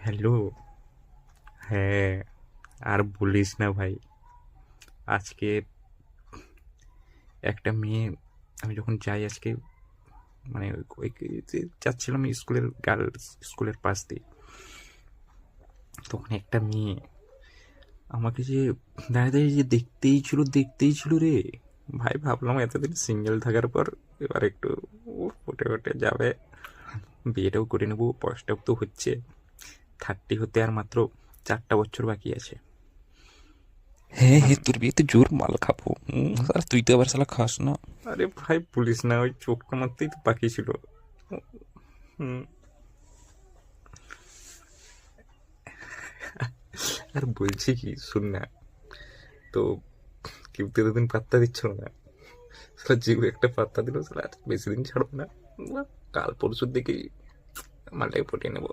Hello. হ্যাঁ, আর বলিস না ভাই। আজকে একটা মেয়ে, আমি যখন যাই আজকে, মানে যাচ্ছিলাম স্কুলের গার্লস স্কুলের পাশ দিয়ে, তখন একটা মেয়ে আমাকে যে দাঁড়িয়ে দাঁড়িয়ে যে দেখতেই ছিল রে ভাই। ভাবলাম এতদিন সিঙ্গেল থাকার পর এবার একটু ফুটে ফুটে যাবে, বিয়েটাও করে নেবো, বয়সটাও তো হচ্ছে, 30 হতে আর মাত্র 4টা বছর বাকি আছে। হ্যাঁ হ্যাঁ, তোর বিয়েতে জোর মাল খাবো। আর তুই তো আবার শালা খাস না। আরে ভাই বলিস না, ওই চোখটা মারতেই তো বাকি ছিল। হুম, আর বলছি কি, শুন না। তো কেউ তো এতদিন পাত্তা দিচ্ছিল না, সালা যেও একটা পাত্তা দিল, সালা আর বেশি দিন ছাড়বো না। কাল পরশুর দিকেই মালটাকে পটিয়ে নেবো।